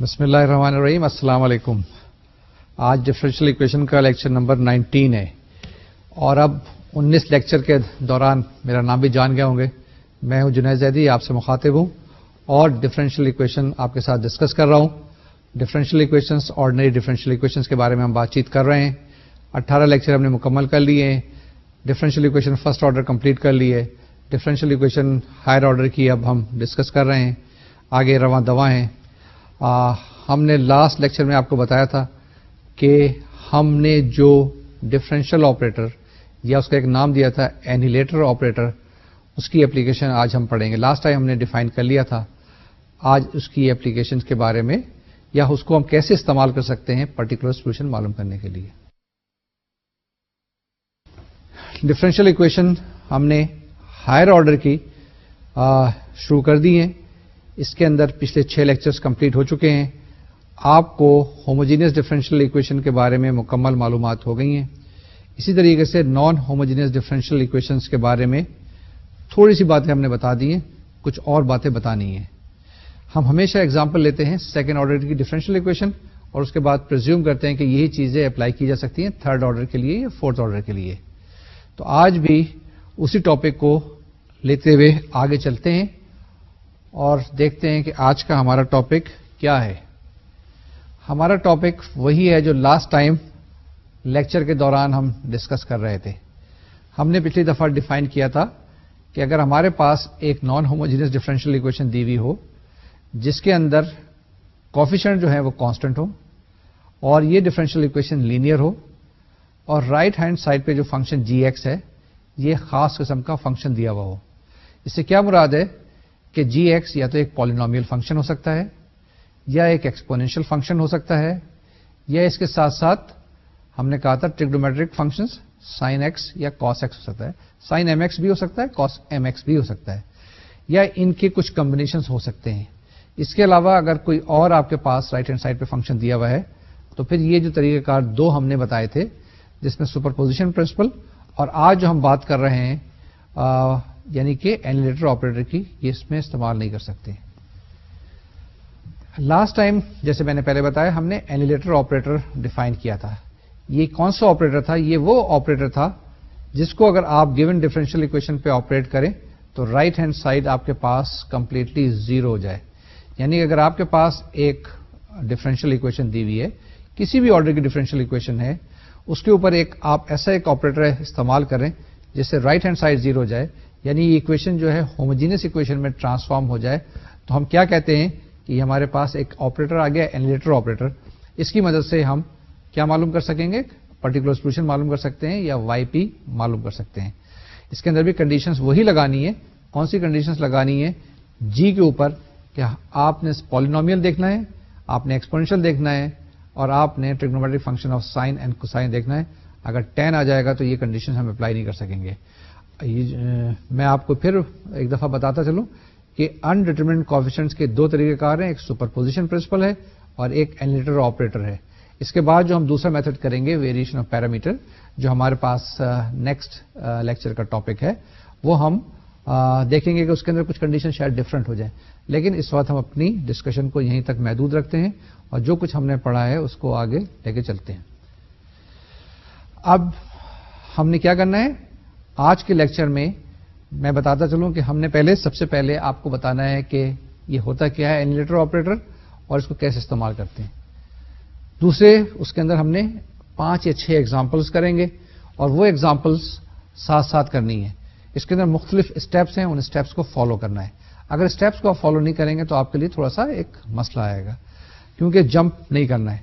بسم اللہ الرحمن الرحیم. السلام علیکم. آج ڈفرینشیل ایکویشن کا لیکچر نمبر 19 ہے اور اب 19 لیکچر کے دوران میرا نام بھی جان گئے ہوں گے. میں ہوں جنید زیدی, آپ سے مخاطب ہوں اور ڈفرینشیل ایکویشن آپ کے ساتھ ڈسکس کر رہا ہوں. Differential equations, ordinary differential equations کے بارے میں ہم بات چیت کر رہے ہیں. 18 لیکچر ہم نے مکمل کر لیے ہیں. Differential equation first order complete کر لیے. ڈفرینشیل ایکویشن ہائر آرڈر کی اب ہم ڈسکس کر رہے ہیں, آگے رواں دواں ہیں. ہم نے لاسٹ لیکچر میں آپ کو بتایا تھا کہ ہم نے جو ڈفرینشیل آپریٹر یا اس کا ایک نام دیا تھا اینیلیٹر آپریٹر, اس کی اپلیکیشن آج ہم پڑھیں گے. لاسٹ ٹائم ہم نے ڈیفائن کر لیا تھا. آج اس کی اپلیکیشن کے بارے میں یا اس کو ہم کیسے استعمال کر سکتے ہیں پرٹیکولر سولوشن معلوم کرنے کے لیے. ڈفرینشیل ایکویشن ہم نے ہائر آرڈر کی شروع کر دی ہیں. اس کے اندر پچھلے 6 لیکچرز کمپلیٹ ہو چکے ہیں. آپ کو ہوموجینئس ڈفرینشیل ایکویشن کے بارے میں مکمل معلومات ہو گئی ہیں. اسی طریقے سے نان ہوموجینئس ڈفرینشیل ایکویشنز کے بارے میں تھوڑی سی باتیں ہم نے بتا دی ہیں, کچھ اور باتیں بتانی ہیں. ہم ہمیشہ ایگزامپل لیتے ہیں سیکنڈ آرڈر کی ڈفرینشیل ایکویشن اور اس کے بعد پرزیوم کرتے ہیں کہ یہی چیزیں اپلائی کی جا سکتی ہیں تھرڈ آرڈر کے لیے یا فورتھ آرڈر کے لیے. تو آج بھی اسی ٹاپک کو لیتے ہوئے آگے چلتے ہیں اور دیکھتے ہیں کہ آج کا ہمارا ٹاپک کیا ہے. ہمارا ٹاپک وہی ہے جو لاسٹ ٹائم لیکچر کے دوران ہم ڈسکس کر رہے تھے. ہم نے پچھلی دفعہ ڈیفائن کیا تھا کہ اگر ہمارے پاس ایک نان ہوموجینس ڈفرینشیل ایکویشن دی ہوئی ہو جس کے اندر کوفیشنٹ جو ہے وہ کانسٹنٹ ہو اور یہ ڈفرینشیل ایکویشن لینئر ہو اور رائٹ ہینڈ سائڈ پہ جو فنکشن جی ایکس ہے یہ خاص قسم کا فنکشن دیا ہوا ہو. اس سے کیا مراد ہے کہ جی ایکس یا تو ایک پالینومیل فنکشن ہو سکتا ہے یا ایک ایکسپونینشیل فنکشن ہو سکتا ہے یا اس کے ساتھ ساتھ ہم نے کہا تھا ٹریگنومیٹرک فنکشنز سائن ایکس یا کاس ایکس ہو سکتا ہے, سائن ایم ایکس بھی ہو سکتا ہے, کاس ایم ایکس بھی ہو سکتا ہے, یا ان کے کچھ کمبینیشنز ہو سکتے ہیں. اس کے علاوہ اگر کوئی اور آپ کے پاس رائٹ ہینڈ سائڈ پہ فنکشن دیا ہوا ہے تو پھر یہ جو طریقہ کار دو ہم نے بتائے تھے جس میں سپرپوزیشن پرنسپل اور آج جو ہم بات کر رہے ہیں یعنی کہ اینیلیٹر آپریٹر کی, یہ اس میں استعمال نہیں کر سکتے. لاسٹ ٹائم جیسے میں نے پہلے بتایا ہم نے اینیلیٹر آپریٹر ڈیفائن کیا تھا. یہ کون سا آپریٹر تھا؟ یہ وہ آپریٹر تھا جس کو اگر آپ گیون ڈفرینشیل ایکویشن پہ آپریٹ کریں تو رائٹ ہینڈ سائڈ آپ کے پاس کمپلیٹلی زیرو ہو جائے. یعنی اگر آپ کے پاس ایک ڈفرینشیل ایکویشن دی ہوئی ہے, کسی بھی آرڈر کی ڈفرینشیل ایکویشن ہے, اس کے اوپر آپ ایسا ایک آپریٹر استعمال کریں جس سے رائٹ ہینڈ سائڈ زیرو ہو جائے, یعنی یہ ایکویشن جو ہے ہوموجینس ایکویشن میں ٹرانسفارم ہو جائے, تو ہم کیا کہتے ہیں کہ ہمارے پاس ایک آپریٹر آ گیا اینیلیٹر آپریٹر. اس کی مدد سے ہم کیا معلوم کر سکیں گے؟ پرٹیکولر سولوشن معلوم کر سکتے ہیں یا وائی پی معلوم کر سکتے ہیں. اس کے اندر بھی کنڈیشنز وہی لگانی ہے. کون سی کنڈیشنز لگانی ہے؟ جی کے اوپر کہ آپ نے پالینومیل دیکھنا ہے, آپ نے ایکسپونینشیل دیکھنا ہے اور آپ نے trigonometric function of sine and cosine دیکھنا ہے. اگر 10 آ جائے گا تو یہ کنڈیشن ہم اپلائی نہیں کر سکیں گے. میں آپ کو پھر ایک دفعہ بتاتا چلوں کہ انڈیٹرمنڈ کوفیشنٹس کے دو طریقہ کار ہیں, ایک سپرپوزیشن پرنسپل ہے اور ایک اینیلیٹر آپریٹر ہے. اس کے بعد جو ہم دوسرا میتھڈ کریں گے ویریشن آف پیرامیٹر, جو ہمارے پاس نیکسٹ لیکچر کا ٹاپک ہے, وہ ہم دیکھیں گے کہ اس کے اندر کچھ کنڈیشن شاید ڈفرنٹ ہو جائیں. لیکن اس وقت ہم اپنی ڈسکشن کو یہیں تک محدود رکھتے ہیں اور جو کچھ ہم نے پڑھا ہے اس کو آگے لے کے چلتے ہیں. اب ہم نے کیا کرنا ہے آج کے لیکچر میں, میں بتاتا چلوں کہ ہم نے سب سے پہلے آپ کو بتانا ہے کہ یہ ہوتا کیا ہے اینیلیٹر آپریٹر اور اس کو کیسے استعمال کرتے ہیں. دوسرے اس کے اندر ہم نے 5 یا 6 ایگزامپلس کریں گے اور وہ ایگزامپلس ساتھ ساتھ کرنی ہے. اس کے اندر مختلف اسٹیپس ہیں, ان اسٹیپس کو فالو کرنا ہے. اگر اسٹیپس کو آپ فالو نہیں کریں گے تو آپ کے لیے تھوڑا سا ایک مسئلہ آئے گا کیونکہ جمپ نہیں کرنا ہے.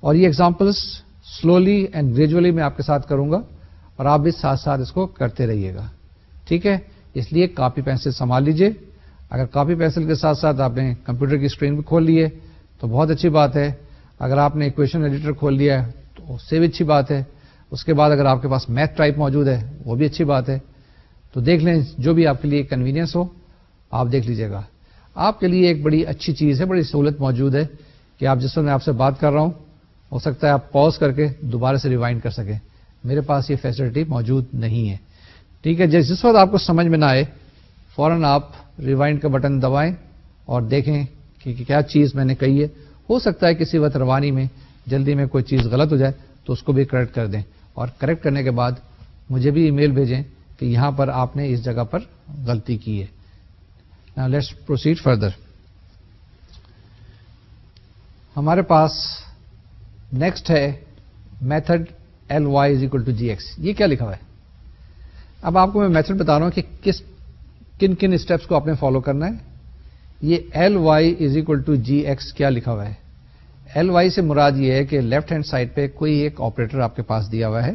اور یہ ایگزامپلس سلولی اینڈ گریجولی میں آپ کے ساتھ کروں گا اور آپ بھی ساتھ ساتھ اس کو کرتے رہیے گا, ٹھیک ہے؟ اس لیے کاپی پینسل سنبھال لیجئے. اگر کاپی پینسل کے ساتھ ساتھ آپ نے کمپیوٹر کی اسکرین بھی کھول لی ہے تو بہت اچھی بات ہے. اگر آپ نے ایکویشن ایڈیٹر کھول لیا ہے تو اس سے بھی اچھی بات ہے. اس کے بعد اگر آپ کے پاس میتھ ٹائپ موجود ہے وہ بھی اچھی بات ہے. تو دیکھ لیں, جو بھی آپ کے لیے کنوینئنس ہو آپ دیکھ لیجیے گا. آپ کے لیے ایک بڑی اچھی چیز ہے, بڑی سہولت موجود ہے کہ آپ جس وقت میں آپ سے بات کر رہا ہوں ہو سکتا ہے آپ پاز کر کے دوبارہ سے ریوائنڈ کر سکیں. میرے پاس یہ فیسلٹی موجود نہیں ہے, ٹھیک ہے؟ جس وقت آپ کو سمجھ میں نہ آئے فوراً آپ ریوائنڈ کا بٹن دبائیں اور دیکھیں کہ کیا چیز میں نے کہی ہے. ہو سکتا ہے کسی وقت روانی میں جلدی میں کوئی چیز غلط ہو جائے تو اس کو بھی کریکٹ کر دیں, اور کریکٹ کرنے کے بعد مجھے بھی ای میل بھیجیں کہ یہاں پر آپ نے اس جگہ پر غلطی کی ہے. Now let's proceed further. ہمارے پاس نیکسٹ ہے میتھڈ Ly=gx. یہ کیا لکھا ہوا ہے؟ اب آپ کو میں میتھڈ بتا رہا ہوں کہ کن کن اسٹیپس کو آپ نے فالو کرنا ہے. یہ Ly=gx کیا لکھا ہوا ہے؟ Ly سے مراد یہ ہے کہ لیفٹ ہینڈ سائڈ پہ کوئی ایک آپریٹر آپ کے پاس دیا ہوا ہے.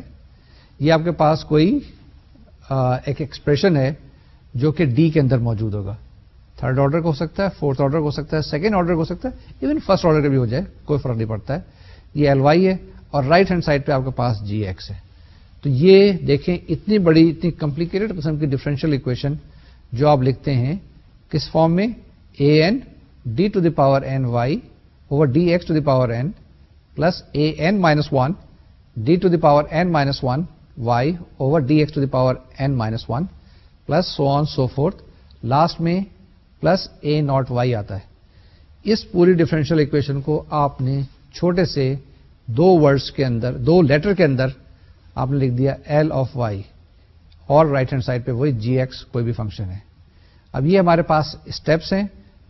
یہ آپ کے پاس کوئی ایک ایکسپریشن ہے جو کہ ڈی کے اندر موجود ہوگا. تھرڈ آرڈر کا ہو سکتا ہے, فورتھ آرڈر کا ہو سکتا ہے, سیکنڈ آرڈر کا ہو سکتا ہے, ایون فرسٹ آرڈر کا بھی ہو جائے, کوئی فرق نہیں پڑتا ہے. یہ Ly ہے اور رائٹ ہینڈ سائڈ پہ آپ کے پاس Gx ہے. تو یہ دیکھیں اتنی بڑی, اتنی کمپلیکیٹڈ قسم کی ڈفرینشیل اکویشن جو آپ لکھتے ہیں کس فارم میں, an d⁻n y/dx⁻n plus an-1 d⁻n-1 y/dx⁻n-1 plus so on so forth, last میں پلس a0y آتا ہے. اس پوری ڈفرینشیل اکویشن کو آپ نے چھوٹے سے دو ورڈز کے اندر, دو لیٹر کے اندر آپ نے لکھ دیا L(y) اور رائٹ ہینڈ سائڈ پہ وہی gx کوئی بھی فنکشن ہے. اب یہ ہمارے پاس اسٹیپس ہیں,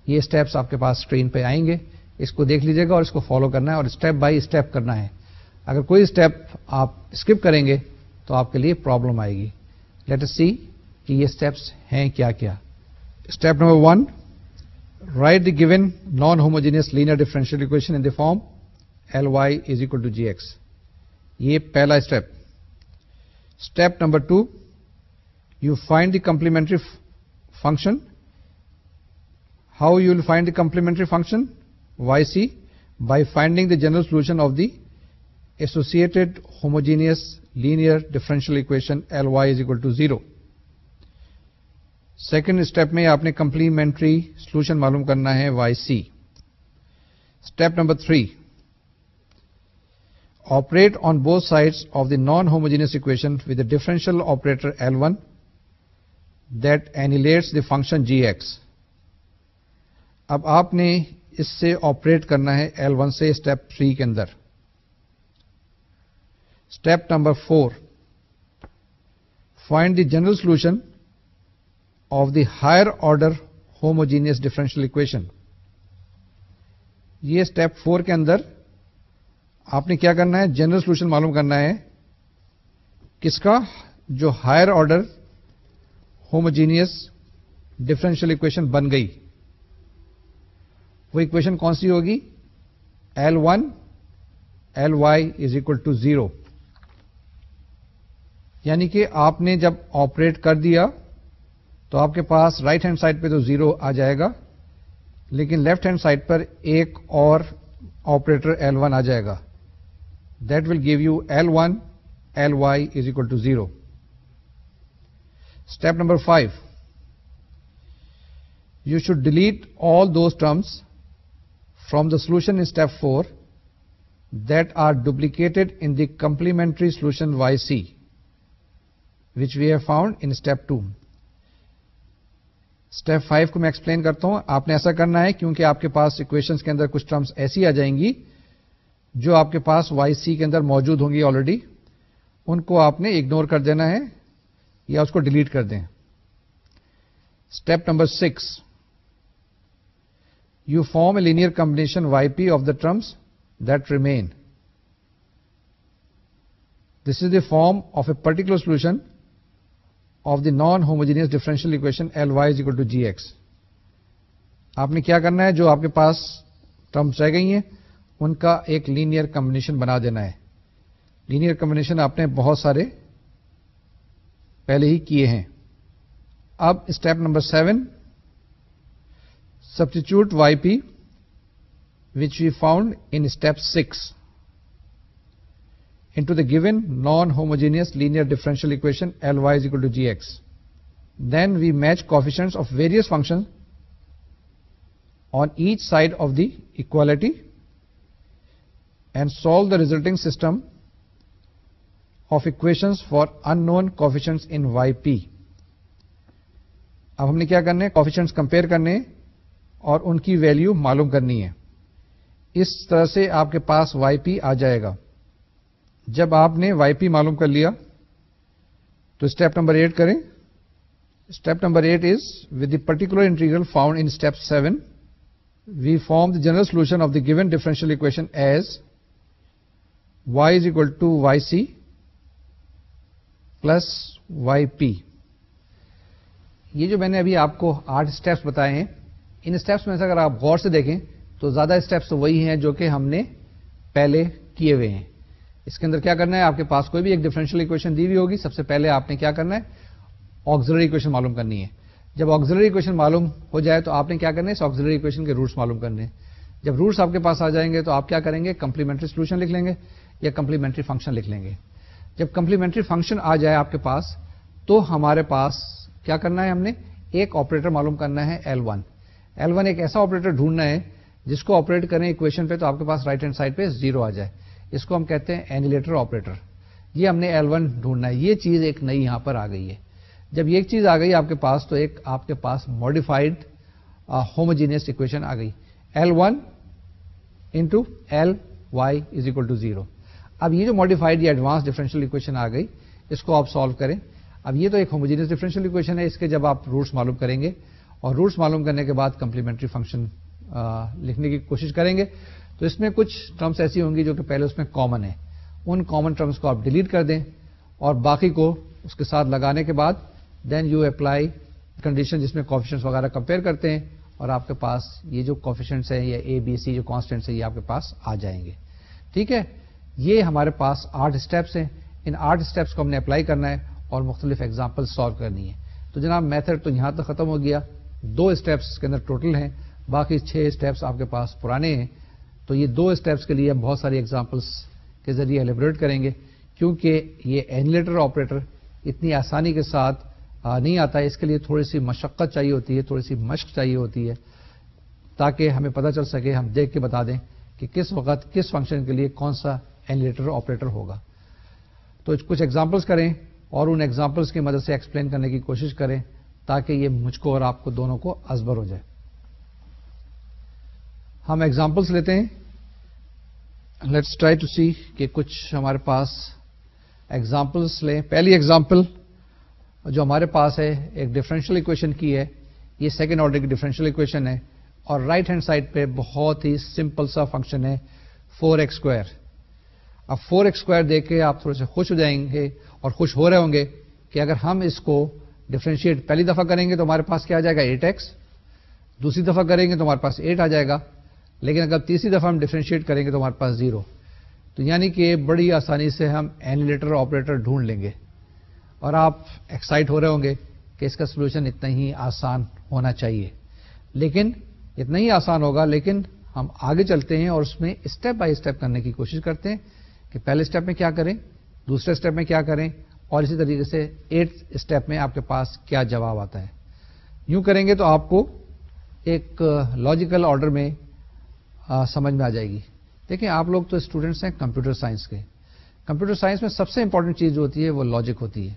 یہ اسٹیپس آپ کے پاس اسکرین پہ آئیں گے, اس کو دیکھ لیجیے گا اور اس کو فالو کرنا ہے اور اسٹیپ بائی اسٹیپ کرنا ہے. اگر کوئی اسٹیپ آپ اسکپ کریں گے تو آپ کے لیے پرابلم آئے گی. لیٹ اس سی کہ یہ اسٹیپس ہیں کیا کیا. Step number 1, write the given non-homogeneous linear differential equation in the form Ly=gx. یہ پہلا step. Step number 2, you find the complementary function. How you will find the complementary function? Yc by finding the general solution of the associated homogeneous linear differential equation Ly=0. Second step میں آپ نے complementary solution معلوم کرنا ہے Yc. Step number 3, operate on both sides of the non homogeneous equation with a differential operator L1 that اینیلیٹس the function gx. اب آپ نے اس سے آپریٹ کرنا ہے L1 سے اسٹیپ 3 کے اندر. Step number 4, find the general solution of the higher order homogeneous differential equation. یہ اسٹیپ 4 کے اندر آپ نے کیا کرنا ہے, جنرل سولوشن معلوم کرنا ہے کس کا, جو higher order homogeneous differential equation بن گئی. وہ اکویشن کون سی ہوگی, L1 Ly=0. یعنی کہ آپ نے جب آپریٹ کر دیا تو آپ کے پاس رائٹ ہینڈ سائڈ پہ تو 0 آ جائے گا, لیکن لیفٹ ہینڈ سائڈ پر ایک اور آپریٹر L1 آ جائے گا. That will give you L1 Ly=0. Step number 5, you should delete all those terms from the solution in step 4 that are duplicated in the complementary solution Yc which we have found in step 2. Step 5 کو میں explain کرتا ہوں. آپ نے ایسا کرنا ہے کیونکہ آپ کے پاس اکویشنز کے اندر کچھ ٹرمز ایسی آ جائیں گی جو آپ کے پاس Yc کے اندر موجود ہوں گی آلریڈی, ان کو آپ نے اگنور کر دینا ہے یا اس کو ڈیلیٹ کر دیں. Step number 6, you form a linear combination Yp of the terms that remain. This is the form of a particular solution of the non-homogeneous differential equation Ly=gx. آپ نے کیا کرنا ہے, جو آپ کے پاس ٹرمز رہ گئی ہیں ان کا ایک لینئر کمبینیشن بنا دینا ہے. لینئر کمبینیشن آپ نے بہت سارے پہلے ہی کیے ہیں. اب step number 7, substitute Yp which we found in step 6 into the given non-homogeneous linear differential equation Ly=gx. Then we match coefficients of various functions on each side of the equality and solve the resulting system of equations for unknown coefficients in Yp. اب ہم نے کیا کرنا ہے, coefficients compare کرنے اور ان کی value معلوم کرنی ہے. اس طرح سے آپ کے پاس وائی پی آ جائے گا. جب آپ نے وائی پی معلوم کر لیا تو اسٹیپ نمبر 8 کریں. Step number 8 is with the particular integral found in step 7 we form the general solution of the given differential equation as y is equal to yc plus yp. یہ جو میں نے ابھی آپ کو 8 اسٹیپس بتائے ہیں، ان اسٹیپس میں سے اگر آپ غور سے دیکھیں تو زیادہ اسٹیپس تو وہی ہیں جو کہ ہم نے پہلے کیے ہوئے ہیں. اس کے اندر کیا کرنا ہے، آپ کے پاس کوئی بھی ایک ڈفرینشیل اکویشن دی ہوئی ہوگی. سب سے پہلے آپ نے کیا کرنا ہے، آکسیلری اکویشن معلوم کرنی ہے. جب آکسیلری اکویشن معلوم ہو جائے تو آپ نے کیا کرنا ہے، اس آکسیلری اکویشن کے روٹس معلوم کرنے ہیں. جب روٹس آپ کے پاس آ جائیں گے تو آپ کیا کریں گے، کمپلیمنٹری سولوشن لکھ لیں گے یا کمپلیمنٹری فنکشن لکھ لیں گے. جب کمپلیمنٹری فنکشن آ جائے آپ کے پاس تو ہمارے پاس کیا کرنا ہے، ہم نے ایک آپریٹر معلوم کرنا ہے L1. L1 ایک ایسا آپریٹر ڈھونڈنا ہے جس کو آپریٹ کریں اکویشن پہ تو آپ کے پاس رائٹ ہینڈ سائڈ پہ 0 آ جائے. اس کو ہم کہتے ہیں اینیلیٹر آپریٹر. یہ ہم نے L1 ڈھونڈنا ہے. یہ چیز ایک نئی یہاں پر آ گئی ہے. جب یہ ایک چیز آ گئی آپ کے پاس تو ایک آپ کے پاس ماڈیفائڈ ہوموجینئس اکویشن آ گئی، L1 into Ly is equal to 0. اب یہ جو ماڈیفائڈ یا ایڈوانس ڈفرینشیل اکویشن آ گئی، اس کو آپ سالو کریں. اب یہ تو ایک ہوموجینئس ڈفرینشیل اکویشن ہے. اس کے جب آپ روٹس معلوم کریں گے اور روٹس معلوم کرنے کے بعد کمپلیمنٹری فنکشن لکھنے کی کوشش کریں گے تو اس میں کچھ ٹرمس ایسی ہوں گی جو کہ پہلے اس میں کامن ہے. ان کامن ٹرمس کو آپ ڈیلیٹ کر دیں اور باقی کو اس کے ساتھ لگانے کے بعد دین یو اپلائی کنڈیشن جس میں کوفیشنٹس وغیرہ کمپیئر کرتے ہیں اور آپ کے پاس یہ جو کوفیشنٹس ہیں یا اے بی سی جو کانسٹینٹس ہیں یہ آپ کے پاس آ جائیں گے. ٹھیک ہے، یہ ہمارے پاس 8 اسٹیپس ہیں. ان 8 اسٹیپس کو ہم نے اپلائی کرنا ہے اور مختلف ایگزامپل سالو کرنی ہے. تو جناب میتھڈ تو یہاں تک ختم ہو گیا. 2 اسٹیپس کے اندر ٹوٹل ہیں، باقی 6 اسٹیپس آپ کے پاس پرانے ہیں. تو یہ 2 اسٹیپس کے لیے ہم بہت ساری ایگزامپلس کے ذریعے ایلیبریٹ کریں گے کیونکہ یہ اینیلیٹر آپریٹر اتنی آسانی کے ساتھ نہیں آتا ہے. اس کے لیے تھوڑی سی مشقت چاہیے ہوتی ہے، تھوڑی سی مشق چاہیے ہوتی ہے تاکہ ہمیں پتہ چل سکے، ہم دیکھ کے بتا دیں کہ کس وقت کس فنکشن کے لیے کون سا اینیلیٹر آپریٹر ہوگا. تو کچھ ایگزامپلس کریں اور ان ایگزامپلس کی مدد سے ایکسپلین کرنے کی کوشش کریں تاکہ یہ مجھ کو اور آپ کو دونوں کو ازبر ہو جائے. ہم ایگزامپلس لیتے ہیں. لیٹس ٹرائی ٹو سی کہ کچھ ہمارے پاس ایگزامپلس لیں. پہلی ایگزامپل جو ہمارے پاس ہے ایک ڈفرینشیل اکویشن کی ہے. یہ سیکنڈ آرڈر کی ڈفرینشیل اکویشن ہے اور رائٹ ہینڈ سائڈ پہ بہت ہی سمپل سا فنکشن ہے 4x². اب 4x² دیکھ کے آپ تھوڑے سے خوش ہو جائیں گے اور خوش ہو رہے ہوں گے کہ اگر ہم اس کو ڈفرینشیٹ پہلی دفعہ کریں گے تو ہمارے پاس کیا آ جائے گا 8x، دوسری دفعہ کریں گے تو ہمارے پاس 8 آ جائے گا، لیکن اگر تیسری دفعہ ہم ڈفرینشیٹ کریں گے تو ہمارے پاس 0. تو یعنی کہ بڑی آسانی سے ہم اینیلیٹر آپریٹر ڈھونڈ لیں گے اور آپ ایکسائٹ ہو رہے ہوں گے کہ اس کا سولوشن اتنا ہی آسان ہونا چاہیے. لیکن اتنا ہی آسان ہوگا، لیکن ہم آگے چلتے ہیں اور اس میں اسٹیپ بائی اسٹیپ کرنے کی کوشش کرتے ہیں کہ پہلے اسٹیپ میں کیا کریں، دوسرے اسٹیپ میں کیا کریں اور اسی طریقے سے 8 اسٹیپ میں آپ کے پاس کیا جواب آتا ہے. یوں کریں گے تو آپ کو ایک لاجیکل آرڈر میں سمجھ میں آ جائے گی. دیکھیں آپ لوگ تو اسٹوڈنٹس ہیں کمپیوٹر سائنس کے. کمپیوٹر سائنس میں سب سے امپورٹنٹ چیز جو ہوتی ہے وہ لاجک ہوتی ہے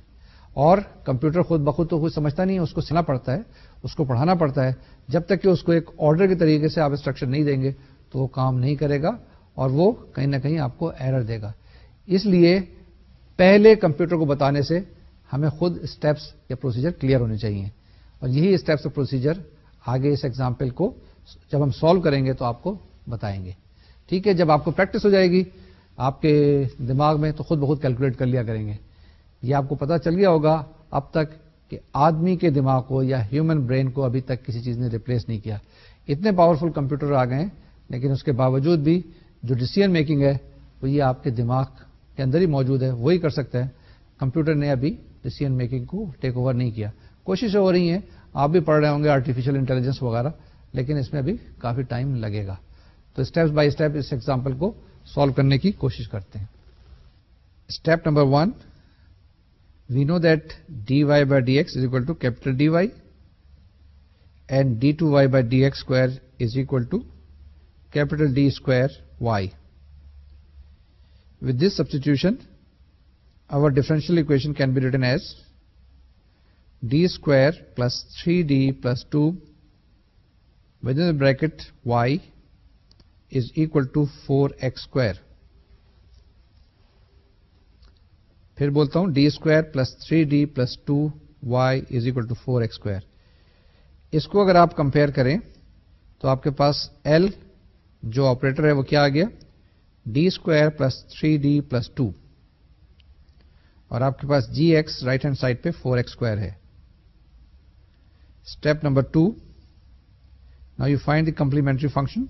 اور کمپیوٹر خود بخود تو خود سمجھتا نہیں ہے، اس کو سیکھنا پڑتا ہے، اس کو پڑھانا پڑتا ہے. جب تک کہ اس کو ایک آرڈر کے طریقے سے آپ انسٹرکشن نہیں دیں گے تو وہ کام نہیں کرے گا اور وہ کہیں نہ کہیں آپ کو ایرر دے گا. اس لیے پہلے کمپیوٹر کو بتانے سے ہمیں خود اسٹیپس یا پروسیجر کلیئر ہونے چاہیے اور یہی اسٹیپس اور پروسیجر آگے اس ایگزامپل کو جب ہم سالو کریں گے تو آپ کو بتائیں گے. ٹھیک ہے، جب آپ کو پریکٹس ہو جائے گی آپ کے دماغ میں تو خود بخود کیلکولیٹ کر لیا کریں گے. یہ آپ کو پتا چل گیا ہوگا اب تک کہ آدمی کے دماغ کو یا ہیومن برین کو ابھی تک کسی چیز نے ریپلیس نہیں کیا. اتنے پاورفل کمپیوٹر آ گئے ہیں لیکن اس کے باوجود بھی جو ڈیسیژن میکنگ ہے وہ یہ آپ کے دماغ کے اندر ہی موجود ہے، وہی کر سکتا ہے. کمپیوٹر نے ابھی ڈیسیژن میکنگ کو ٹیک اوور نہیں کیا. کوششیں ہو رہی ہیں، آپ بھی پڑھ رہے ہوں گے آرٹیفیشیل انٹیلیجنس وغیرہ، لیکن اس میں ابھی کافی ٹائم لگے گا. تو اسٹیپ بائی اسٹیپ اس ایگزامپل کو سالو کرنے کی کوشش کرتے ہیں. Step number 1، we know that dy by dx is equal to capital dy and d2y by dx square is equal to capital D square y. With this substitution, our differential equation can be written as d square plus 3d plus 2 within the bracket y is equal to 4x square. پھر بولتا ہوں D square plus 3d plus 2y is equal to 4x square. اس کو اگر آپ compare کریں تو آپ کے پاس L جو آپریٹر ہے وہ کیا آ گیا, D square plus 3d plus 2, اور آپ کے پاس جی ایکس رائٹ ہینڈ سائڈ پہ 4x اسکوائر ہے. Step number 2, now you find the complementary function.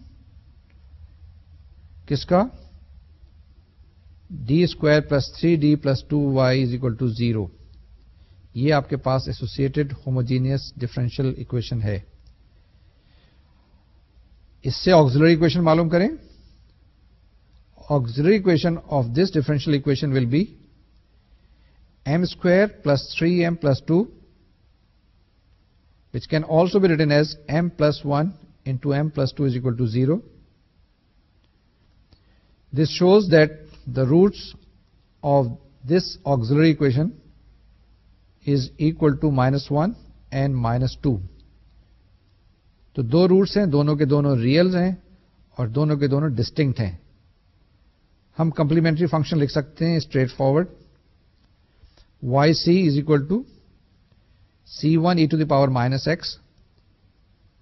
کس کا؟ D square plus 3d plus 2y is equal to 0. یہ آپ کے پاس ایسوسیٹڈ ہوموجینئس ڈفرینشیل اکویشن ہے. اس سے آکسیلری اکویشن معلوم کریں. Auxiliary equation of this differential equation will be m square plus 3m plus 2, which can also be written as m plus 1 into m plus 2 is equal to 0. This shows that the roots of this auxiliary equation is equal to -1 and -2. تو دو roots ہیں, دونوں کے دونوں Reales ہیں اور دونوں کے دونوں ڈسٹنکٹ ہیں. ہم کمپلیمنٹری فنکشن لکھ سکتے ہیں straight forward. yc is equal to c1 e to the power minus x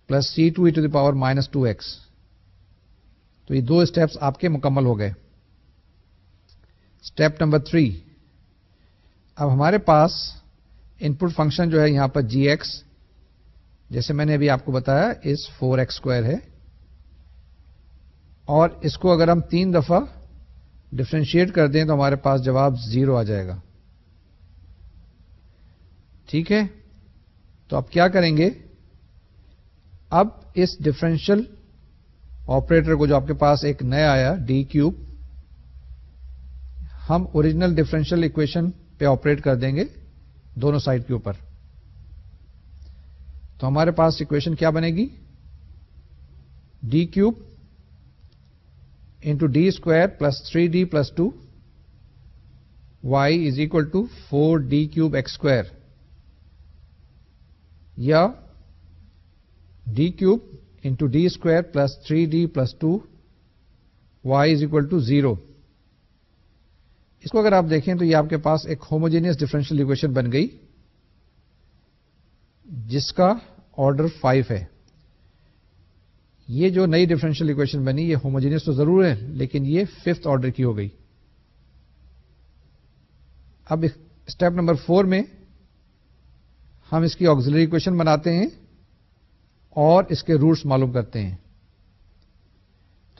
plus c2 e to the power minus 2x. تو یہ دو اسٹیپس آپ کے مکمل ہو گئے. اسٹیپ نمبر 3, اب ہمارے پاس ان پٹ فنکشن جو ہے یہاں پر جی ایکس, جیسے میں نے ابھی آپ کو بتایا, اس 4x اسکوائر ہے, اور اس کو اگر ہم 3 دفعہ ڈفرینشیٹ کر دیں تو ہمارے پاس جواب 0 آ جائے گا. ٹھیک ہے, تو اب کیا کریں گے, اب اس ڈفرینشیل آپریٹر کو جو آپ کے پاس ایک نیا آیا ڈی کیوب, ہم اوریجنل ڈفرینشیل اکویشن پہ آپریٹ کر دیں گے دونوں سائڈ کے اوپر. تو ہمارے پاس اکویشن کیا بنے گی, D cube into D square plus 3d plus 2 y is equal to 4d cube X square, یا D cube into D square plus 3d plus 2 y is equal to 0. اس کو اگر آپ دیکھیں تو یہ آپ کے پاس ایک ہوموجینئس ڈفرینشیل اکویشن بن گئی جس کا آرڈر 5 ہے. یہ جو نئی ڈفرینشیل اکویشن بنی یہ ہوموجینئس تو ضرور ہے لیکن یہ 5th آرڈر کی ہو گئی. اب اسٹیپ نمبر 4 میں ہم اس کی آکسیلری اکویشن بناتے ہیں اور اس کے روٹس معلوم کرتے ہیں.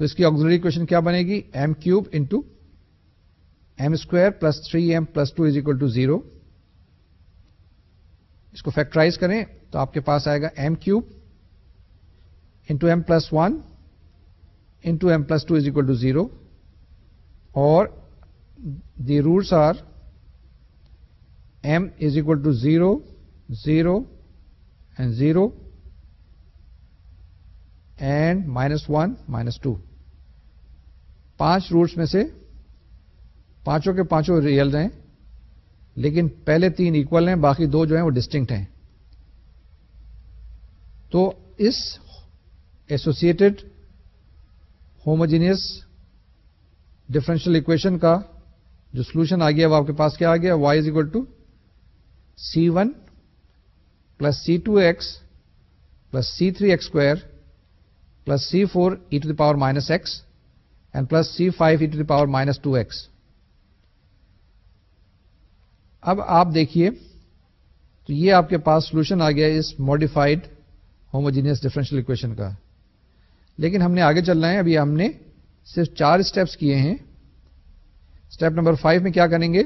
تو اس کی آکسیلری اکویشن کیا بنے گی, m cube into m square plus 3m plus 2 is equal to 0. اس کو فیکٹرائز کریں تو آپ کے پاس آئے گا m cube into m plus 1 into m plus 2 is equal to 0, اور the roots are m is equal to 0 0 and 0 and -1 -2. 5 roots میں سے پانچوں کے پانچوں ریئل ہیں لیکن پہلے 3 ایکول ہیں, باقی 2 جو ہیں وہ ڈسٹنکٹ ہیں. تو اس ایسوسیٹڈ ہوموجینئس ڈفرینشیل اکویشن کا جو سولوشن آ گیا وہ آپ کے پاس کیا آ گیا, y is equal to c1 plus c2x plus c3x square plus c4 e to the power minus x and plus c5 e to the power minus 2x. اب آپ دیکھیے تو یہ آپ کے پاس سولوشن آ گیا اس ماڈیفائڈ ہوموجینئس ڈفرینشیل اکویشن کا. لیکن ہم نے آگے چلنا ہے, ابھی ہم نے صرف 4 اسٹیپس کیے ہیں. اسٹیپ نمبر 5 میں کیا کریں گے,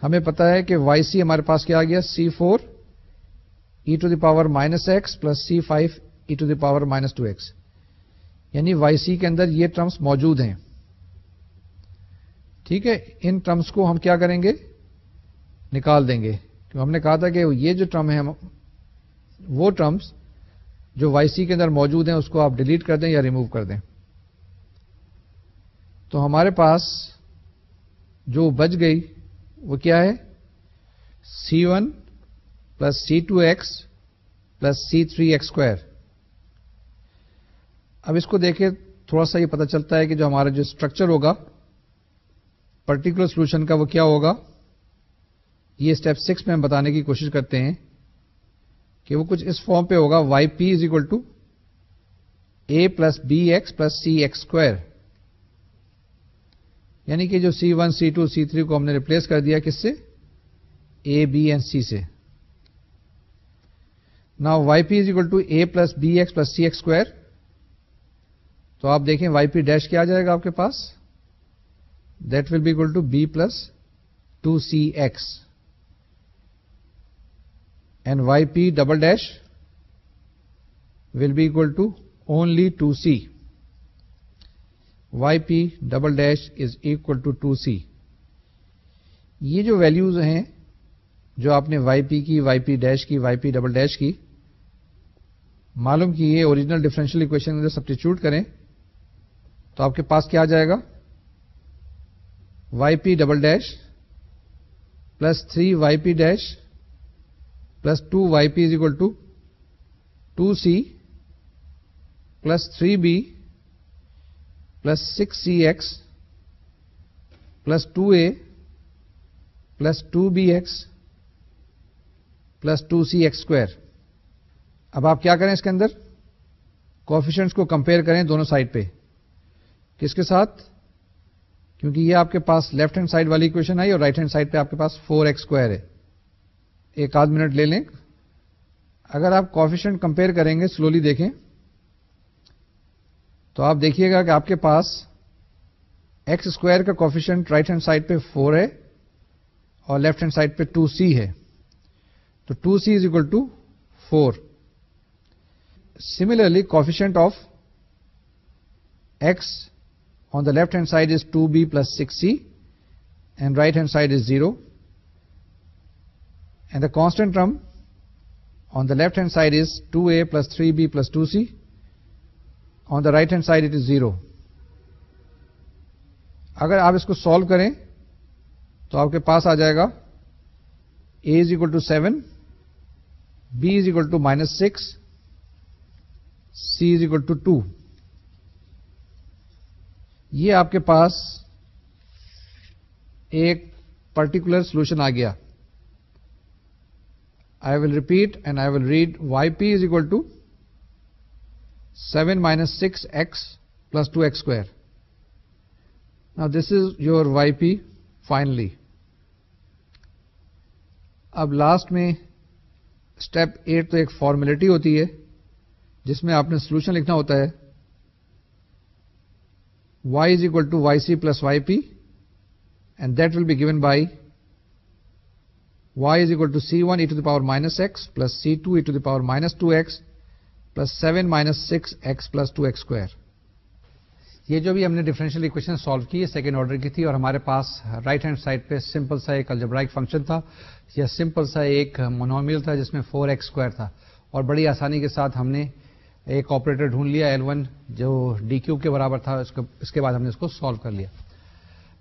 ہمیں پتا ہے کہ وائی سی ہمارے پاس کیا آ گیا, c4 e to the power minus X plus c5 e to the power minus 2x, یعنی وائی سی کے اندر یہ ٹرمز موجود ہیں. ٹھیک ہے, ان ٹرمز کو ہم کیا کریں گے, نکال دیں گے, کیونکہ ہم نے کہا تھا کہ یہ جو ٹرم ہے وہ ٹرمز جو وائی سی کے اندر موجود ہیں اس کو آپ ڈیلیٹ کر دیں یا ریموو کر دیں. تو ہمارے پاس جو بچ گئی وہ کیا ہے, c1 plus c2x plus c3x square. اب اس کو دیکھیں تھوڑا سا یہ پتہ چلتا ہے کہ جو ہمارا جو اسٹرکچر ہوگا پرٹیکولر سولوشن کا وہ کیا ہوگا. یہ اسٹیپ 6 میں ہم بتانے کی کوشش کرتے ہیں کہ وہ کچھ اس فارم پہ ہوگا. Y P is equal to a plus b x plus c x square, یعنی کہ جو C1 C2 C3 کو ہم نے ریپلیس کر دیا کس سے, اے بی اینڈ سی سے. Now y P is equal to a plus b x plus c x square, تو آپ دیکھیں وائی پی ڈیش کیا آ جائے گا آپ کے پاس, that will be equal to B plus 2cx, and Y P double dash will be equal to only 2c. Y P double dash is equal to 2c. یہ جو ویلیوز ہیں جو آپ نے وائی پی کی, وائی پی ڈیش کی, Y پی double dash کی معلوم کی, یہ اوریجنل ڈفرینشیل اکویشن میں سبسٹیچیوٹ کریں تو آپ کے پاس کیا آ جائے گا, Y P double dash plus 3 Y P dash plus 2 Y P is equal to 2c plus 3b plus 6cx plus 2a plus 2bx plus 2cx square. اب آپ کیا کریں اس کے اندر, کوفیشنٹس کو کمپیئر کریں دونوں سائڈ پہ. کس کے ساتھ, کیونکہ یہ آپ کے پاس لیفٹ ہینڈ سائڈ والی اکویشن آئی اور رائٹ ہینڈ سائڈ پہ آپ کے پاس 4x اسکوائر ہے. ایک آدھ منٹ لے لیں. اگر آپ کوفیشنٹ کمپیئر کریں گے, سلولی دیکھیں تو آپ دیکھیے گا کہ آپ کے پاس ایکس اسکوائر کا کوفیشنٹ رائٹ ہینڈ سائڈ پہ 4 ہے اور لیفٹ ہینڈ سائڈ پہ 2c ہے, تو 2c is equal to 4. Similarly, coefficient of x on the left hand side is 2b plus 6c and right hand side is 0, and the constant term on the left hand side is 2a plus 3b plus 2c. On the right hand side it is 0. اگر آپ اس کو solve کریں تو آپ کے پاس آ جائے گا a is equal to 7, b is equal to -6, c is equal to 2. یہ آپ کے پاس ایک پرٹیکولر سولوشن آ گیا. I will repeat and I will read. yp is equal to 7 minus 6x plus 2x square. Now this is your yp finally. اب last میں step 8 تو ایک formality ہوتی ہے جس میں آپ نے سولوشن لکھنا ہوتا ہے. y is equal to yc plus yp and that will be given by y is equal to c1 e to the power minus x plus c2 e to the power minus 2x plus 7 minus 6x plus 2x square. یہ جو بھی ہم نے differential equation solve کی ہے second order کی تھی اور ہمارے پاس رائٹ ہینڈ سائڈ پہ سمپل سا ایک الجبرائک فنکشن تھا یا سمپل سا ایک مونومیل تھا جس میں 4x اسکوائر تھا اور بڑی آسانی کے ساتھ ہم نے ایک آپریٹر ڈھونڈ لیا L1 جو DQ کے برابر تھا. اس کے بعد ہم نے اس کو سالو کر لیا.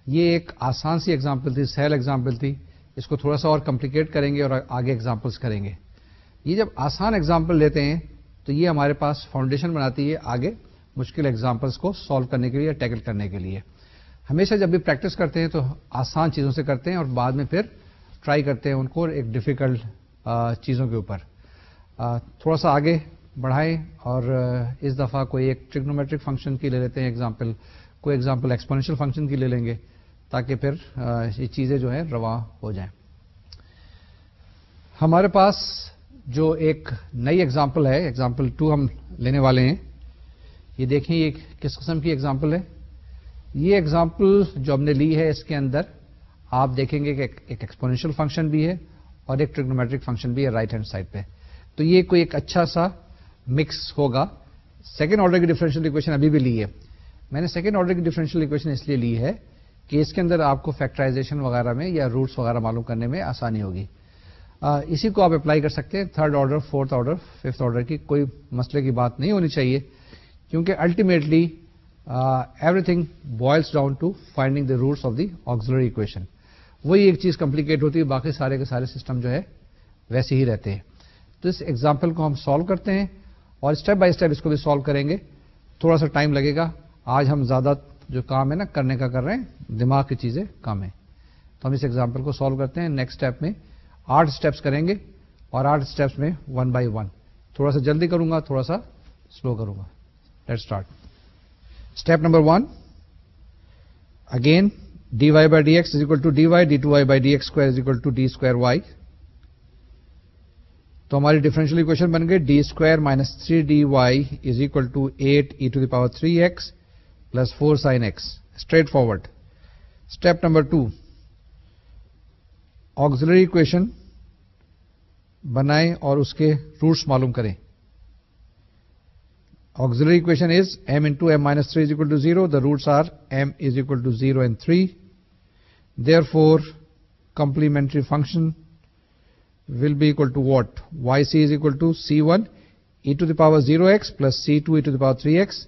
یہ ایک آسان سی ایگزامپل تھی, سہل ایگزامپل تھی. اس کو تھوڑا سا اور کمپلیکیٹ کریں گے اور آگے ایگزامپلس کریں گے. یہ جب آسان ایگزامپل لیتے ہیں تو یہ ہمارے پاس فاؤنڈیشن بناتی ہے آگے مشکل ایگزامپلس کو سالو کرنے کے لیے, ٹیکل کرنے کے لیے. ہمیشہ جب بھی پریکٹس کرتے ہیں تو آسان چیزوں سے کرتے ہیں اور بعد میں پھر ٹرائی کرتے ہیں ان کو ایک ڈیفیکلٹ چیزوں کے اوپر. تھوڑا سا آگے بڑھائیں اور اس دفعہ کوئی ایک ٹریگنومیٹرک فنکشن کی لے لیتے ہیں ایگزامپل, کوئی ایگزامپل ایکسپونینشیل فنکشن کی لے لیں گے تاکہ پھر یہ چیزیں جو ہیں رواں ہو جائیں. ہمارے پاس جو ایک نئی ایگزامپل ہے, ایگزامپل 2 ہم لینے والے ہیں. یہ دیکھیں یہ کس قسم کی ایگزامپل ہے. یہ ایگزامپل جو ہم نے لی ہے اس کے اندر آپ دیکھیں گے کہ ایک ایکسپونینشیل فنکشن بھی ہے اور ایک ٹریگنومیٹرک فنکشن بھی ہے رائٹ ہینڈ سائڈ پہ. تو یہ کوئی ایک اچھا سا مکس ہوگا. سیکنڈ آرڈر کی ڈفرینشیل اکویشن ابھی بھی لی ہے. میں نے سیکنڈ آرڈر کی ڈفرینشیل اکویشن اس لیے لی ہے کہ اس کے اندر آپ کو فیکٹرائزیشن وغیرہ میں یا روٹس وغیرہ معلوم کرنے میں آسانی ہوگی. اسی کو آپ اپلائی کر سکتے ہیں third order, fourth order, fifth order کی کوئی مسئلے کی بات نہیں ہونی چاہیے کیونکہ ultimately everything boils down to finding the roots of the auxiliary equation. وہی ایک چیز کمپلیکیٹ ہوتی ہے, باقی سارے کے سارے سسٹم جو ہے ویسے ہی رہتے ہیں. تو اس ایگزامپل کو ہم سالو کرتے ہیں اور اسٹیپ بائی اسٹیپ اس کو بھی سالو کریں گے تھوڑا سا ٹائم لگے گا. آج ہم زیادہ جو کام ہے نا کرنے کا کر رہے ہیں, دماغ کی چیزیں کم ہیں. تو ہم اس ایگزامپل کو سالو کرتے ہیں. نیکسٹ اسٹیپ میں 8 اسٹیپس کریں گے اور 8 اسٹیپس میں 1 by 1. تھوڑا سا جلدی کروں گا, تھوڑا سا سلو کروں گا. Let's start. Step number 1, again dy by dx is equal to dy, d2y by dx square is equal to d square y. تو ہماری ڈفرینشیل اکویشن بن گئی D square minus 3dy is equal to 8e⁻³ plus 4 sin x. Straightforward. Step number 2, auxiliary equation بنائیں اور اس کے roots معلوم کریں. Auxiliary equation is m into m minus 3 is equal to 0. The roots are m is equal to 0 and 3. Therefore, complementary function will be equal to what? Yc is equal to c1 e to the power 0x plus c2 e to the power 3x.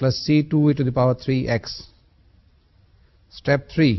plus c2 e to the power 3x. Step 3.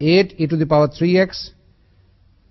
8 e to the power 3x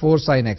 4 sin x.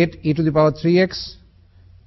8 e to the power 3x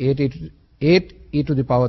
8 e to the power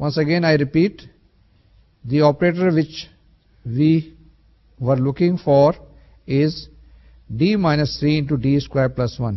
Once again I repeat, the operator which we were looking for is d-3 into d square plus 1.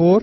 4,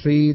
3,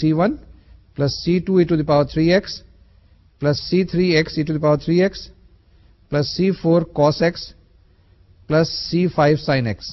c1 plus c2 e to the power 3x plus c3x e to the power 3x plus c4 cos x plus c5 sin x.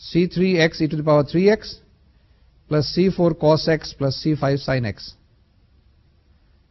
c3x e to the power 3x plus c4 cos x plus c5 sin x.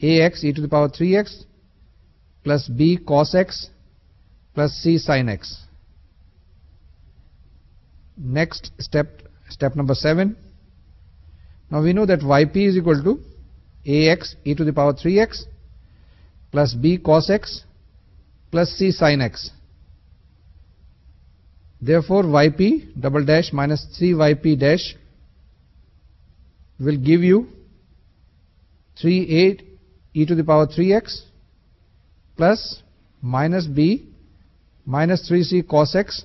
ax e to the power 3x plus b cos x plus c sin x. Next step number 7. Now we know that yp is equal to ax e to the power 3x plus b cos x plus c sin x. Therefore yp double dash minus 3yp dash will give you 3a e to the power 3x plus minus b minus 3c cos x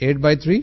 8/3,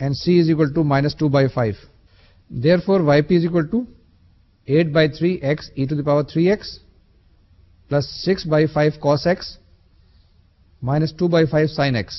and c is equal to minus 2/5. Therefore, yp is equal to 8/3x e to the power 3x plus 6/5 cos x minus 2/5 sin x.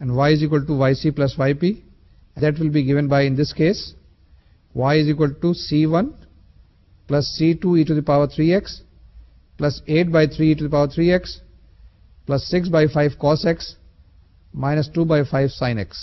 and y is equal to yc plus yp. That will be given by, in this case, y is equal to c1 plus c2 e to the power 3x plus 8/3 e to the power 3x plus 6/5 cos x minus 2/5 sin x.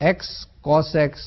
x cos x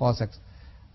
cos x.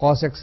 cos x?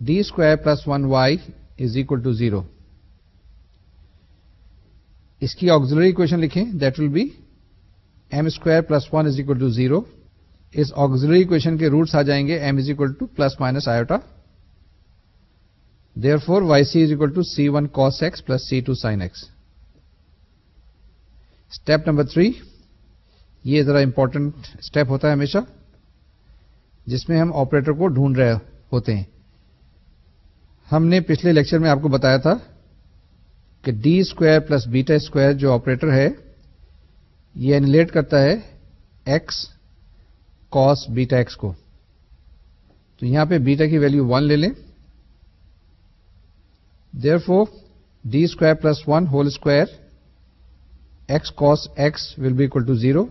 d square plus 1y is equal to 0. اس کی auxiliary equation لکھیں, that will be m square plus 1 is equal to 0. اس auxiliary equation کے roots آ جائیں گے m is equal to plus minus iota. Therefore yc is equal to c1 cos x plus c2 sin x. Step number 3, یہ ذرا important step ہوتا ہے ہمیشہ, جس میں ہم آپریٹر کو ڈھونڈ رہے ہوتے ہیں. ہم نے پچھلے لیکچر میں آپ کو بتایا تھا کہ D square plus beta square جو آپریٹر ہے یہ اینیلیٹ کرتا ہے ایکس کاس بیٹا ایکس کو. تو یہاں پہ بیٹا کی ویلیو 1 لے لیں. Therefore d square plus 1 whole square x cos x will be equal to 0,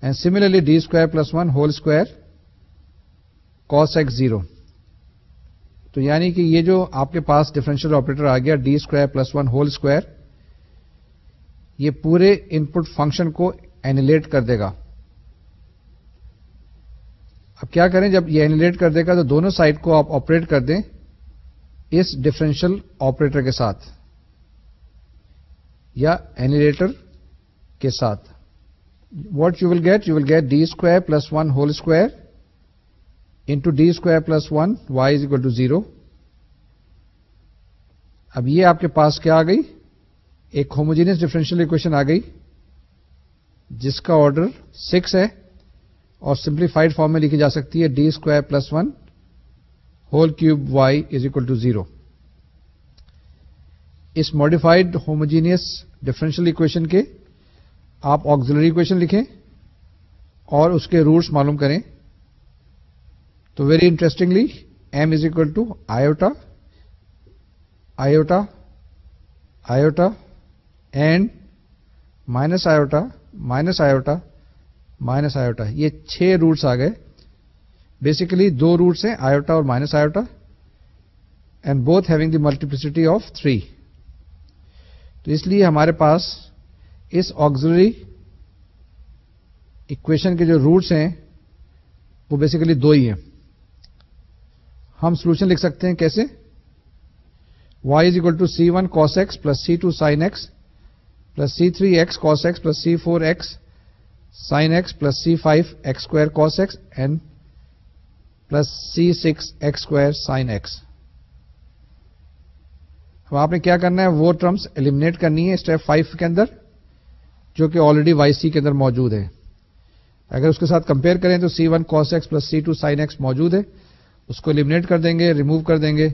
and similarly d square plus 1 whole square cos x 0. تو یعنی کہ یہ جو آپ کے پاس ڈفرینشیل آپریٹر آ گیا d square plus 1 whole square, یہ پورے ان پٹ فنکشن کو اینیلیٹ کر دے گا. اب کیا کریں, جب یہ اینیلیٹ کر دے گا تو دونوں سائڈ کو آپ آپریٹ کر دیں اس ڈفرینشیل آپریٹر کے ساتھ یا اینیلیٹر کے ساتھ. What you will get d square plus 1 whole square into D square plus 1 y is equal to 0. اب یہ آپ کے پاس کیا آ گئی, ایک ہوموجینس ڈفرینشیل اکویشن آ گئی جس کا آرڈر 6 ہے اور سمپلیفائڈ فارم میں لکھی جا سکتی ہے d square plus 1 whole cube y is equal to 0. اس ماڈیفائڈ ہوموجینئس ڈفرینشیل اکویشن کے آپ آکسیلری اکویشن لکھیں اور اس کے روٹس معلوم کریں. تو very interestingly m is equal to iota iota iota and minus iota minus iota minus iota, یہ 6 روٹس آ گئے. بیسیکلی 2 روٹس ہیں آئیوٹا اور minus iota, and both having the multiplicity of 3. تو اس لیے ہمارے پاس اس آکسیلری اکویشن کے جو روٹس ہیں وہ بیسیکلی 2 ہی ہیں. ہم سولوشن لکھ سکتے ہیں کیسے, y is equal to c1 cos x plus c2 sin x plus c3 x cos x plus c4 x sin x plus c5 x square cos x and plus c6 x square sin x. اب آپ نے کیا کرنا ہے, وہ terms eliminate کرنی ہے step 5 کے اندر جو کہ آلریڈی وائی سی کے اندر موجود ہے. اگر اس کے ساتھ کمپیئر کریں تو c1 cos x plus c2 sin x موجود ہے, اس کو ایلیمنیٹ کر دیں گے, ریموو کر دیں گے.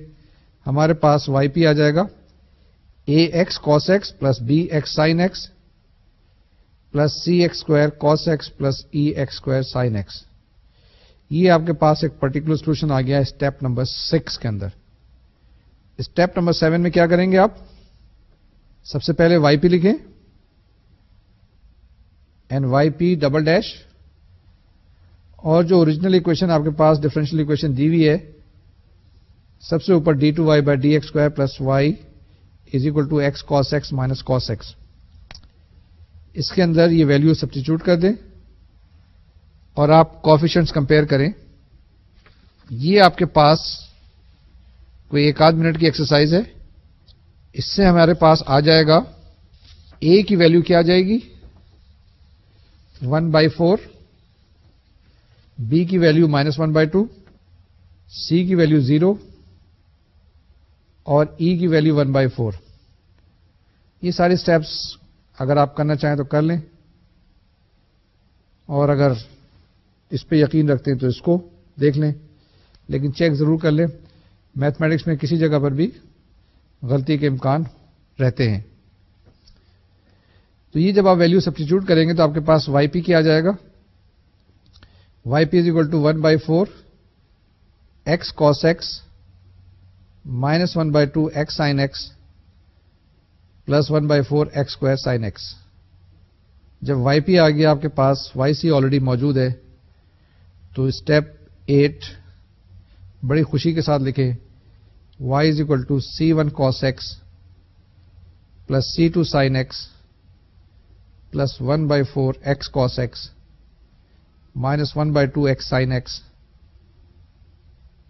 ہمارے پاس وائی پی آ جائے گا ax cos x plus bx sin x plus cx square cos x plus ex square sin x. یہ آپ کے پاس ایک پرٹیکولر سولوشن آ گیا اسٹیپ نمبر 6 کے اندر. اسٹیپ نمبر 7 میں کیا کریں گے آپ, سب سے پہلے وائی پی لکھیں and Y P double dash, اور جو اوریجنل اکویشن آپ کے پاس ڈفرینشیل اکویشن دی ہوئی ہے سب سے اوپر d2y by D X square plus Y is equal to X cos X minus cos X. اس کے اندر یہ ویلیو سبسٹیچیوٹ کر دیں اور آپ کوفیشنٹس کمپیئر کریں. یہ آپ کے پاس کوئی 1 آدھ منٹ کی ایکسرسائز ہے. اس سے ہمارے پاس آ جائے گا a کی ویلیو کیا آ جائے گی 1/4, b کی ویلیو -1/2, c کی ویلیو 0 اور e کی ویلیو 1/4. یہ سارے سٹیپس اگر آپ کرنا چاہیں تو کر لیں, اور اگر اس پہ یقین رکھتے ہیں تو اس کو دیکھ لیں, لیکن چیک ضرور کر لیں. میتھمیٹکس میں کسی جگہ پر بھی غلطی کے امکان رہتے ہیں. تو یہ جب آپ ویلیو سبسٹیچیوٹ کریں گے تو آپ کے پاس وائی پی کیا آ جائے گا, Y P is equal to 1/4 X cos X minus 1/2 X sine X plus 1/4 X square sine X. جب وائی پی آ گیا آپ کے پاس, وائی سی آلریڈی موجود ہے, تو اسٹیپ 8 بڑی خوشی کے ساتھ لکھیں y is equal to c1 cos x plus c2 sin x plus 1/4 x cos x minus 1/2 x sin x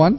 1,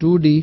2d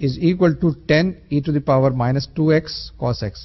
is equal to 10 e to the power minus 2x cos x।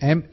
m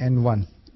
and 1,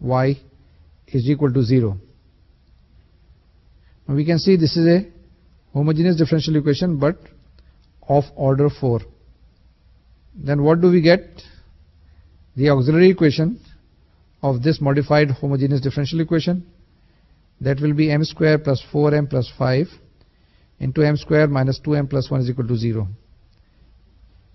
y is equal to 0. Now we can see this is a homogeneous differential equation but of order 4. Then what do we get? The auxiliary equation of this modified homogeneous differential equation, that will be m square plus 4m plus 5 into m square minus 2m plus 1 is equal to 0.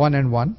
1 and 1।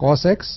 cos x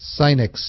sin x।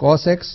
cos x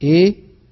a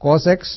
cos x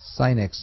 sin x।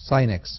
sin x।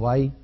y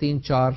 3-4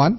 1,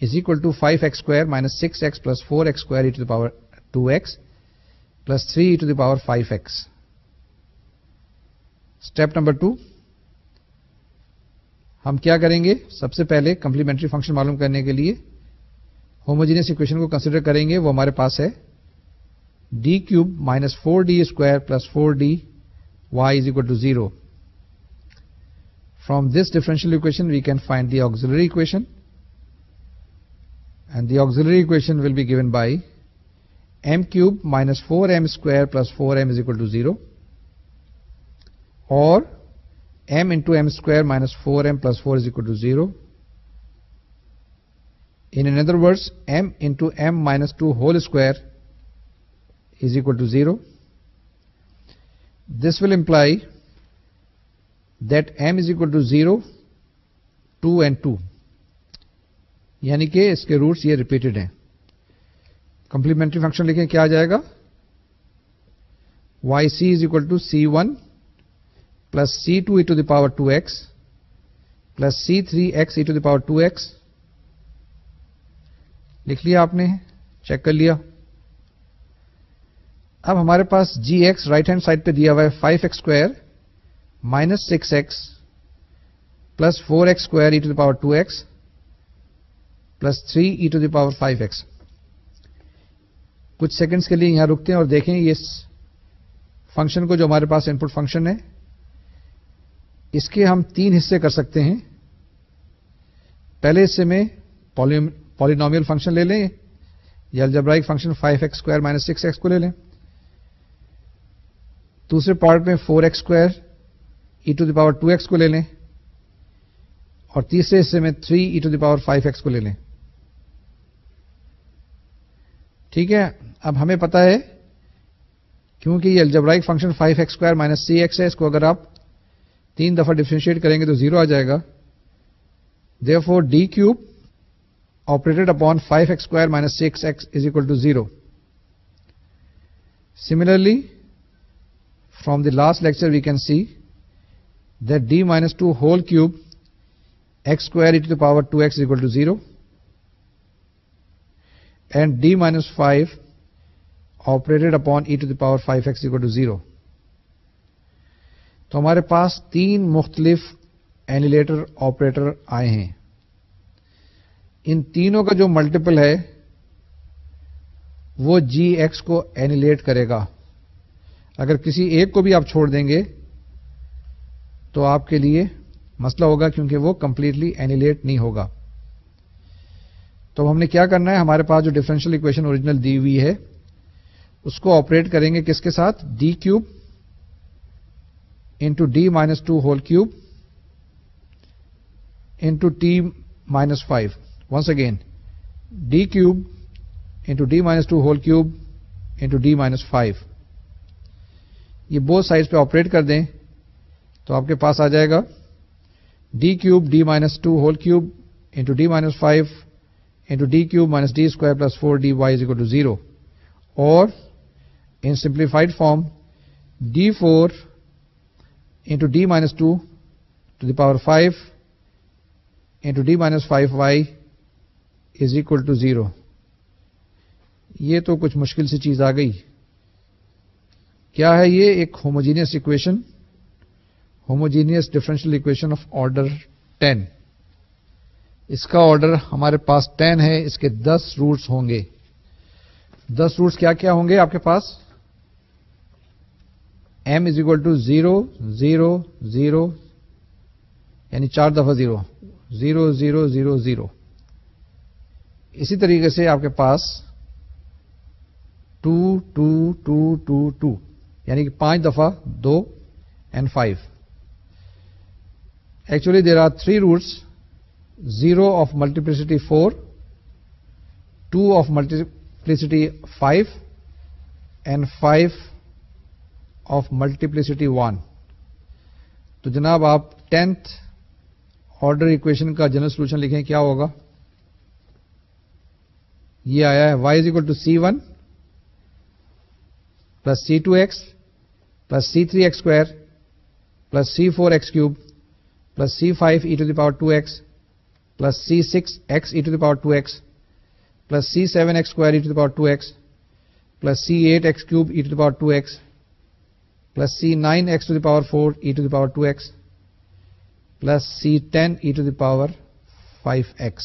is equal to 5x square minus 6x plus 4x square e to the power 2x plus 3 e to the power 5x. Step number 2, ہم کیا کریں گے؟ سب سے پہلے complementary function معلوم کرنے کے لیے ہوموجینس اکویشن کو کنسیڈر کریں گے. وہ ہمارے پاس ہے D cube minus 4d square plus 4d y is equal to 0. From this differential equation we can find the auxiliary equation, and the auxiliary equation will be given by m cube minus 4m square plus 4m is equal to 0, or m into m square minus 4m plus 4 is equal to 0. In other words, m into m minus 2 whole square is equal to 0. This will imply that m is equal to 0, 2 and 2. یعنی کہ اس کے roots یہ repeated ہیں. Complementary function لکھیں کیا آ جائے گا؟ yc is equal to c1 plus c2 e to the power 2x plus c3x e to the power 2x. لکھ لیا آپ نے؟ چیک کر لیا؟ اب ہمارے پاس جی ایکس رائٹ ہینڈ سائڈ پہ دیا ہوا ہے 5x square minus 6x plus 4x square e to the power 2x plus 3 e to the power 5x. کچھ سیکنڈس کے لیے یہاں رکتے ہیں اور دیکھیں یہ فنکشن کو جو ہمارے پاس ان پٹ فنکشن ہے اس کے ہم 3 حصے کر سکتے ہیں. پہلے حصے میں پالینومیل فنکشن لے لیں یا algebraic function 5x square minus 6x کو لے لیں. دوسرے پارٹ میں 4x square e to the power 2x کو لے لیں, اور تیسرے حصے میں 3 e to the power 5x کو لے لیں. ٹھیک ہے. اب ہمیں پتا ہے کیونکہ یہ algebraic function 5x square minus 3x ہے, اس کو اگر آپ 3 دفعہ ڈفرینشیٹ کریں گے تو 0 آ جائے گا. Therefore d cube operated upon 5x square minus 6x is equal to 0. Similarly, from the last lecture we can see that d minus 2 whole cube x square e to the power 2x is equal to 0, and d minus 5 operated upon e to the power 5x is equal to 0. تو ہمارے پاس 3 مختلف annihilator operator آئے ہیں. ان تینوں کا جو multiple ہے وہ جی ایکس کو اینیلیٹ کرے گا. اگر کسی ایک کو بھی آپ چھوڑ دیں گے تو آپ کے لیے مسئلہ ہوگا, کیونکہ وہ کمپلیٹلی اینیلیٹ نہیں ہوگا. تو ہم نے کیا کرنا ہے, ہمارے پاس جو ڈفرینشیل اکویشن اوریجنل دی ہوئی ہے اس کو آپریٹ کریں گے کس کے ساتھ؟ D cube into D minus 2 whole cube into T minus 5. Once again, d cube into d minus 2 whole cube into d minus 5. یہ بہت سائڈز پہ آپریٹ کر دیں تو آپ کے پاس آ جائے گا d cube d minus 2 whole cube into d minus 5 into d cube minus d square plus 4dy is equal to 0. Or in simplified form, d4 into d minus 2 to the power 5 into d minus 5y is equal to 0. یہ تو کچھ مشکل سی چیز آ گئی. کیا ہے یہ؟ ایک homogeneous equation, homogeneous differential equation of order 10. اس کا آرڈر ہمارے پاس 10 ہے, اس کے 10 روٹس ہوں گے. 10 روٹس کیا کیا ہوں گے آپ کے پاس؟ m is equal to 0 0 0 یعنی 4 دفعہ 0 0 0 0 0. اسی طریقے سے آپ کے پاس 2 2 2 2 2 یعنی کہ 5 دفعہ 2 and 5. Actually there are 3 roots: 0 of multiplicity 4, 2 of multiplicity 5 and 5 of multiplicity 1. تو جناب آپ 10th آرڈر ایکویشن کا جنرل سولوشن لکھیں, کیا ہوگا؟ یہ آیا ہے y is equal to c1 plus c2x plus c3x square plus c4x cube plus c5 e to the power 2x plus c6x e to the power 2x plus c7x square e to the power 2x plus C8x cube e to the power 2x plus C9x to the power 4 e to the power 2x plus C10 e to the power 5x.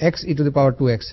x e to the power 2x.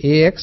ax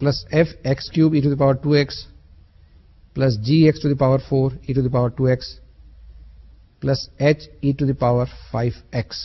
plus fx cube e to the power 2x plus gx to the power 4 e to the power 2x plus h e to the power 5x.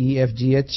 e f g h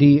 d